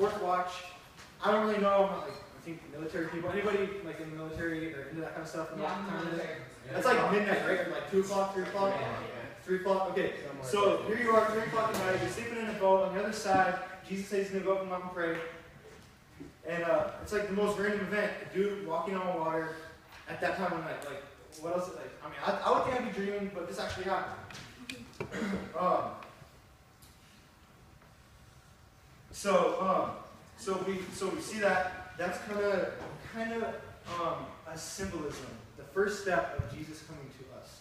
Fourth watch. I don't really know. I'm not, like, I think military people. Anybody like in the military or into that kind of stuff? Yeah, I'm in the military. That's like midnight, right? Or like 2 o'clock, 3 o'clock? 3 o'clock? Okay. So here you are, 3 o'clock at night. You're sleeping in a boat. On the other side, Jesus says he's going to go up and mountain and pray. And it's like the most random event. A dude walking on water at that time of night. Like, what else? Like, I mean, I would think I'd be dreaming, but this actually happened. So we see that. That's kind of a symbolism. The first step of Jesus coming to us.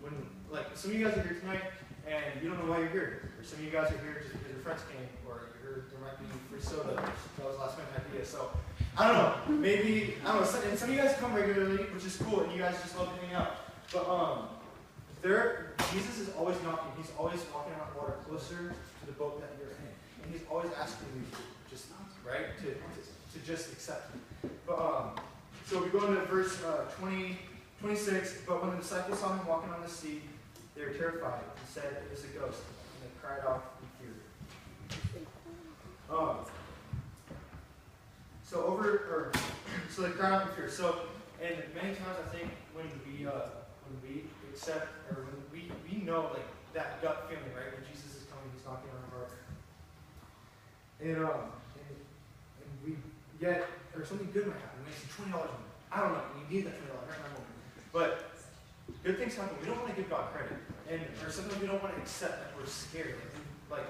When, like, some of you guys are here tonight and you don't know why you're here, or some of you guys are here just because your friends came, or there might be free soda. That was last minute idea. So I don't know. Maybe I don't know. And some of you guys come regularly, which is cool, and you guys just love hanging out. But Jesus is always knocking. He's always walking on water closer to the boat that you're in, and he's always asking you to just to just accept him. But so we go into verse 26. But when the disciples saw him walking on the sea, they were terrified and said, "It is a ghost," and they cried out in fear. So they cried out in fear. So, and many times I think when we accept, or when we know, like, that gut feeling, right, when Jesus is coming, he's knocking on our heart, and we get, or something good might happen. We make some $20 in. I don't know. We need that $20 right in that moment. But good things happen. We don't want to give God credit, or sometimes we don't want to accept that we're scared. Like,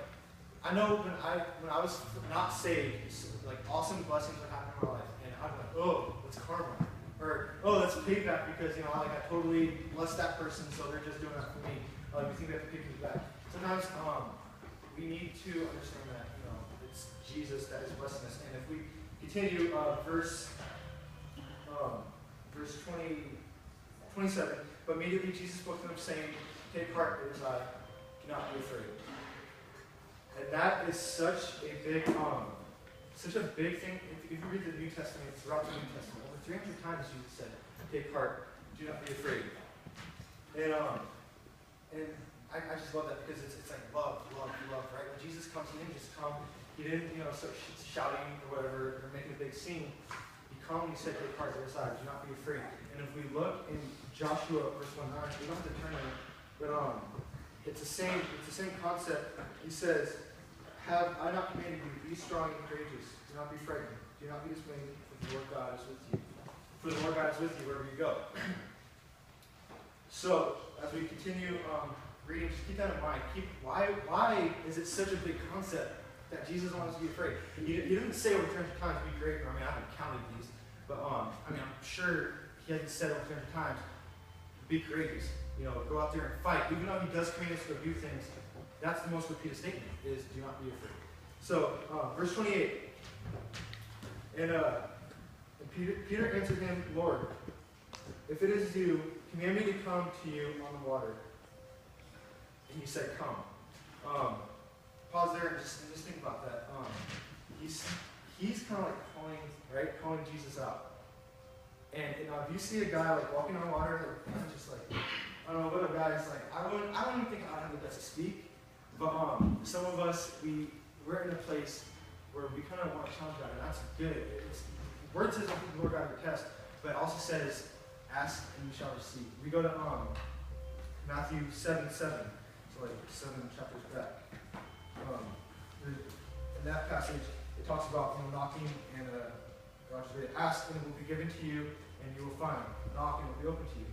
I know when I was not saved, like, awesome blessings would happen in my life, and I'd be like, oh, it's karma, or oh, that's payback because I totally blessed that person, so they're just doing that for me. We think we have to pay things back. Sometimes we need to understand that it's Jesus that is blessing us, and if we continue verse 27. But immediately Jesus spoke to them, saying, "Take heart, it is I. Do not be afraid." And that is such a big thing. If you read the New Testament, throughout the New Testament, over 300 times Jesus said, "Take heart, do not be afraid." And I just love that because it's like love, right? When Jesus comes, he didn't just come. He didn't start shouting or whatever or making a big scene. He calmly said, "Take heart, it is I. Do not be afraid." And if we look in Joshua verse 1:9, we don't have to turn there, but it's the same concept. He says, "Have I not commanded you? Be strong and courageous. Do not be frightened. Do not be dismayed, for the Lord God is with you. For the Lord God is with you wherever you go." So as we continue reading, just keep that in mind. Why is it such a big concept that Jesus wants us to be afraid? He didn't say over 300 times, "Be great." I haven't counted these, but I'm sure he hasn't said over 300 times, "Be courageous." Go out there and fight. Even though he does command us to do things, that's the most repeated statement, is do not be afraid. So, verse 28. And Peter answered him, "Lord, if it is you, command me to come to you on the water." And he said, "Come." Pause there and just think about that. He's kind of like calling Jesus out. And if you see a guy like walking on water, like, just like, I don't know what a guy's like. I don't even think I'd have the guts to speak. But some of us, we're in a place where we kind of want to challenge God, and that's good. Word says, "Don't put the Lord God to your test," but it also says, "Ask and you shall receive." We go to Matthew 7:7, so like 7 chapters back. In that passage, it talks about knocking, and ask and it will be given to you, and you will find. Knock and it will be open to you.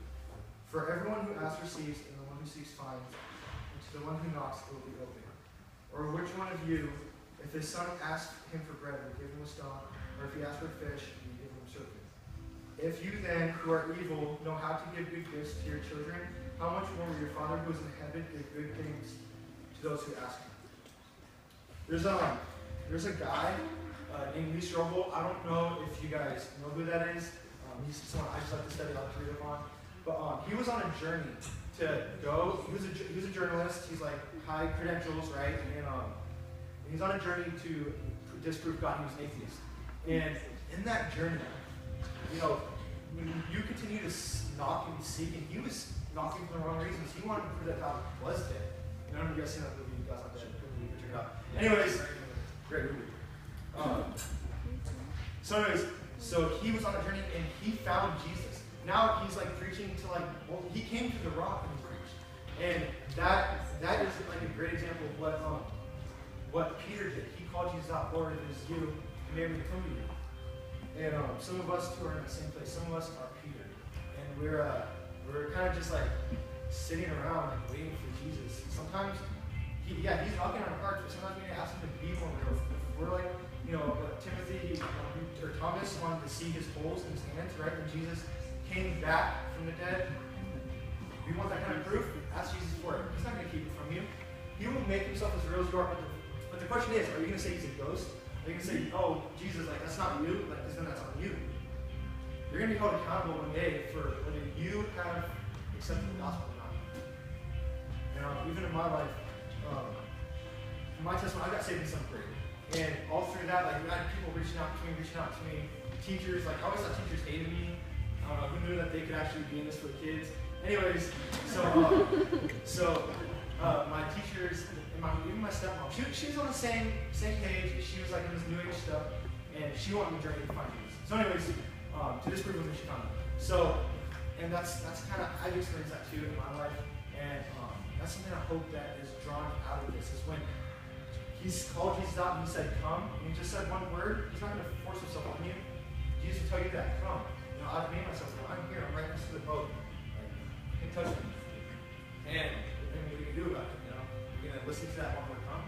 For everyone who asks receives, and the one who seeks finds, and to the one who knocks it will be open. Or which one of you, if his son asks him for bread, will give him a stone, or if he asks for fish, will you give him a serpent? If you then, who are evil, know how to give good gifts to your children, how much more will your Father who is in heaven give good things to those who ask him? There's a guy named Lee Strobel. I don't know if you guys know who that is. He's someone I just like to study, I like to read up on. But he was on a journey to go. He was a journalist. He's like high credentials, right? And he's on a journey to disprove God. He was an atheist. And in that journey, when you continue to knock and seek, and he was knocking for the wrong reasons. He wanted to prove that God was dead. I don't know if you guys seen that movie. You guys not dead. Check it out. Anyways, great movie. So anyways, so he was on a journey and he found Jesus. Now he's like preaching to like, well, he came to the rock and he preached. And that is like a great example of what Peter did. He called Jesus out, Lord, it is you, command me to come to you. And some of us too are in the same place. Some of us are Peter. And we're kind of just like sitting around like waiting for Jesus. Sometimes he's knocking on our hearts, but sometimes we need to ask him to be more real. We're like, Timothy or Thomas wanted to see his holes in his hands, right? When Jesus came back from the dead. You want that kind of proof? Ask Jesus for it. He's not going to keep it from you. He will make himself as real as you are. But the question is, are you going to say he's a ghost? Are you going to say, oh, Jesus, like, that's not you? Like, because then that's on you. You're going to be held accountable one day for whether you have accepted the gospel or not. Even in my life, in my testimony, I got saved in 7th grade. And all through that, like, we had people reaching out to me, teachers, like, I always thought teachers hated me. Who knew that they could actually be in this for the kids? Anyways, so my teachers, and even my stepmom, she was on the same page. She was like in this new age stuff, and she wanted me to journey to find Jesus. So anyways, to this group of Michigan. So, and that's kind of, I've experienced that too in my life, and that's something I hope that is drawn out of this, is when he's called Jesus out and he said, come, and he just said one word, he's not going to force himself on you. Jesus will tell you that, come. I've made myself, I'm here, I'm right next to the boat. Like, you can touch me. And what are you going to do about it? You're going to listen to that one more come?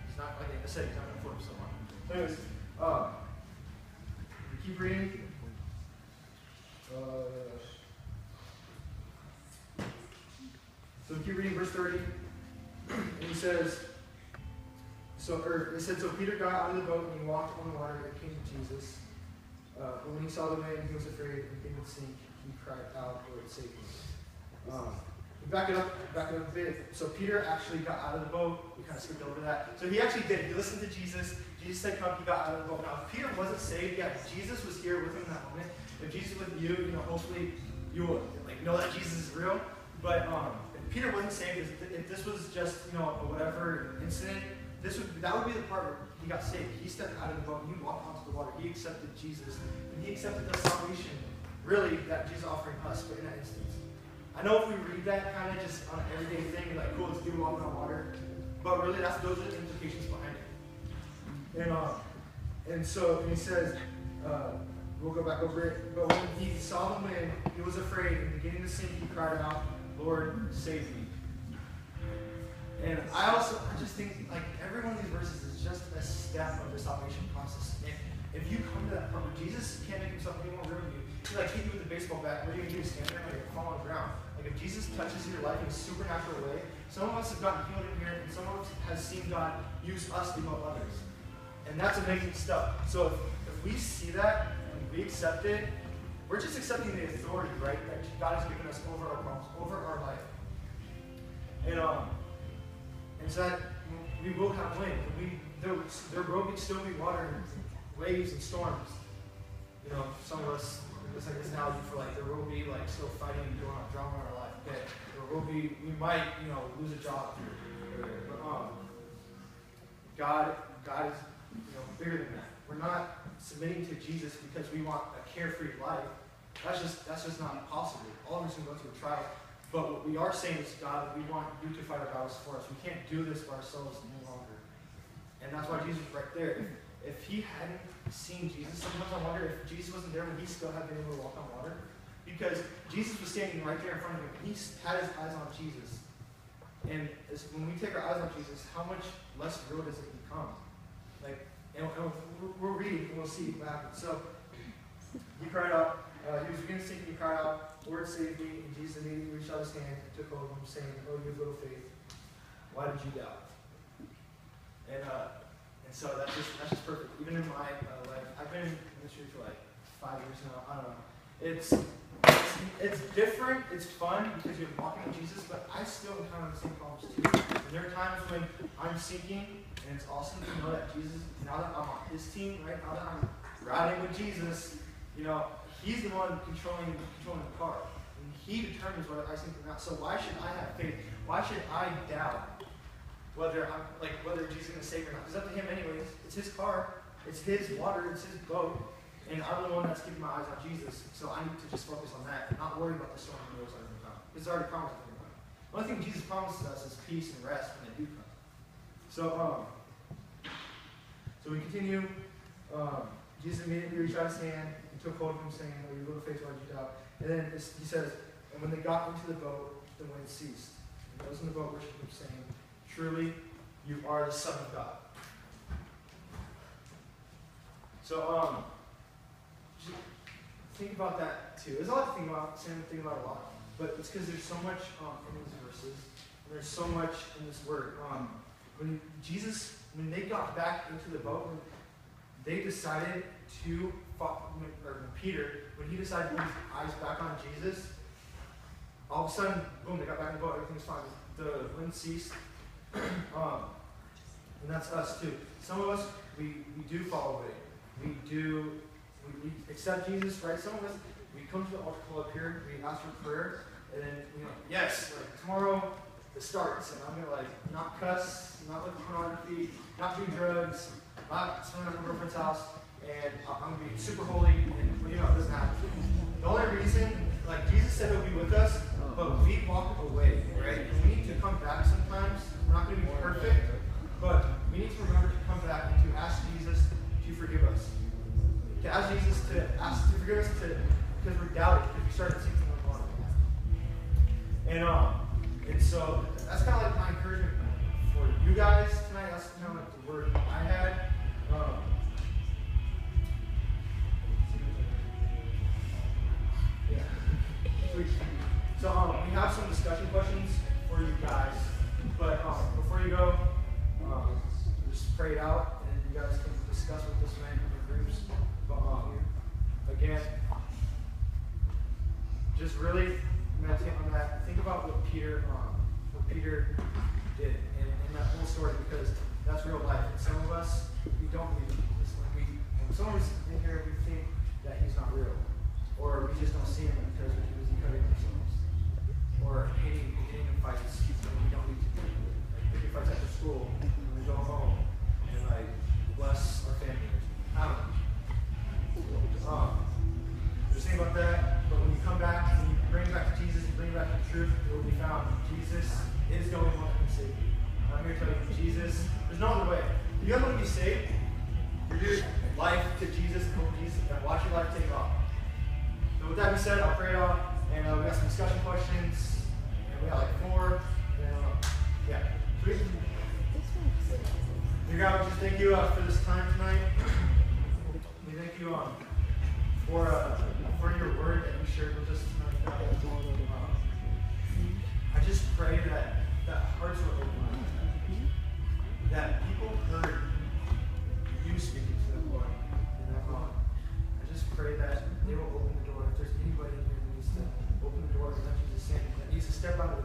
It's not, like I said, he's not going to force himself on you. So anyways, we keep reading. So we keep reading verse 30. And he says, so Peter got out of the boat and he walked on the water and came to Jesus. But when he saw the wind, he was afraid and he would sink. He cried out, Lord, save me. Back it up a bit. So Peter actually got out of the boat. We kind of skipped over that. So he actually did. He listened to Jesus. Jesus said, come, he got out of the boat. Now, if Peter wasn't saved, if Jesus was here with him in that moment, if Jesus was with you, hopefully you will know that Jesus is real. But if Peter wasn't saved, if this was just, a whatever incident, that would be the part where he got saved. He stepped out of the boat and he walked onto the water. He accepted Jesus. And he accepted the salvation, really, that Jesus offering us, but in that instance. I know if we read that kind of just on an everyday thing, we're like, cool, let's do walking on water. But really, those are the implications behind it. And so he says, we'll go back over it. But when he saw the wind, he was afraid, and beginning to sink, he cried out, Lord, save me. And I just think, like, every one of these verses is just a step of the salvation process. And if you come to that part where Jesus can't make himself any more real to you, he like hit you with a baseball bat, what are you going to do? Stand there and fall on the ground. Like, if Jesus touches your life in a supernatural way, some of us have gotten healed in here, and some of us have seen God use us to help others. And that's amazing stuff. So if we see that and we accept it, we're just accepting the authority, right, that God has given us over our problems, over our life. And so that we will have wind. There will still be water and waves and storms. Some of us, it's like this analogy for like, there will be like still fighting and going on drama in our life. Okay? We might, lose a job. But God is, bigger than that. We're not submitting to Jesus because we want a carefree life. That's just not possible. All of us can go through a trial. But what we are saying is, God, we want you to fight our battles for us. We can't do this for ourselves any longer. And that's why Jesus was right there. If he hadn't seen Jesus, sometimes I wonder if Jesus wasn't there, would he still have been able to walk on water? Because Jesus was standing right there in front of him. He had his eyes on Jesus. And when we take our eyes on Jesus, how much less real does it become? And we're reading, and we'll see what happens. So he cried out. He was beginning to sink, and he cried out, Lord, save me. And Jesus immediately reached out his hand and took hold of him, saying, Oh, you have little faith, why did you doubt? And so that's just perfect. Even in my life, I've been in ministry for like 5 years now. I don't know. It's different. It's fun because you're walking with Jesus, but I still encounter the same problems too. And there are times when I'm sinking, and it's awesome to know that Jesus, now that I'm on his team, right? Now that I'm riding with Jesus, he's the one controlling the car. And he determines whether I sink or not. So why should I have faith? Why should I doubt whether Jesus is going to save me or not? It's up to him anyways. It's his car. It's his water. It's his boat. And I'm the one that's keeping my eyes on Jesus, so I need to just focus on that and not worry about the storm and those that are going to come. It's already promised to come. The only thing Jesus promises us is peace and rest when they do come. So we continue. Jesus immediately reached out his hand and took hold of him, saying, "Oh, your little faith, why did you doubt?" And then he says, "And when they got into the boat, the wind ceased. And those in the boat worshiped him, saying, 'Truly, you are the Son of God.'" So, think about that too. There's a lot to think about. Sam, think about a lot, but it's because there's so much in these verses. And there's so much in this word. When they got back into the boat, when they decided to Peter, when he decided to put his eyes back on Jesus, all of a sudden, boom, they got back in the boat. Everything's fine. The wind ceased, and that's us too. Some of us we do fall away. We accept Jesus, right? Some of us, we come to the altar call up here, we ask for prayer, and then, yes, like tomorrow it starts, and I'm going to not cuss, not look at pornography, not do drugs, not swim at my girlfriend's house, and I'm going to be super holy, and it doesn't happen. The only reason, Jesus said he'll be with us, but we walk away, right? And we need to come back sometimes. We're not going to be perfect, but we need to remember to come back and to ask Jesus to forgive us. To ask Jesus to forgive us because we're doubting, because we started seeking the Lord. And so that's kind of like my encouragement for you guys tonight. That's kind of like the word I had. So we have some discussion questions for you guys, but before you go, just pray it out, and you guys can discuss with this man in your groups. But again, just really meditate on that. Think about what Peter did in that whole story, because that's real life. And some of us, we don't believe in Jesus. Some of us in here, we think that he's not real, or we just don't see him because we're too busy cutting ourselves, or getting in fights when we don't need to be. Picking fights after school, and we go home and bless our family. I don't know. Just think about that. But when you come back, when you bring back to Jesus, you bring back the truth, it will be found. Jesus is the only one that can save you. I'm here to tell you, Jesus, there's no other way. If you guys want to be saved, you're doing life to Jesus and hope Jesus, and watch your life take off. So with that being said, I'll pray it out, and we got some discussion questions, and we got 4. Yeah. Sweet. Dear God, we just thank you for this time tonight. We thank you for your word that you shared with us tonight, God. I just pray that hearts were open, that people heard you speaking to them, Lord, and that I just pray that they will open the door. If there's anybody in here who needs to open the door and let Jesus in, that needs to step out of the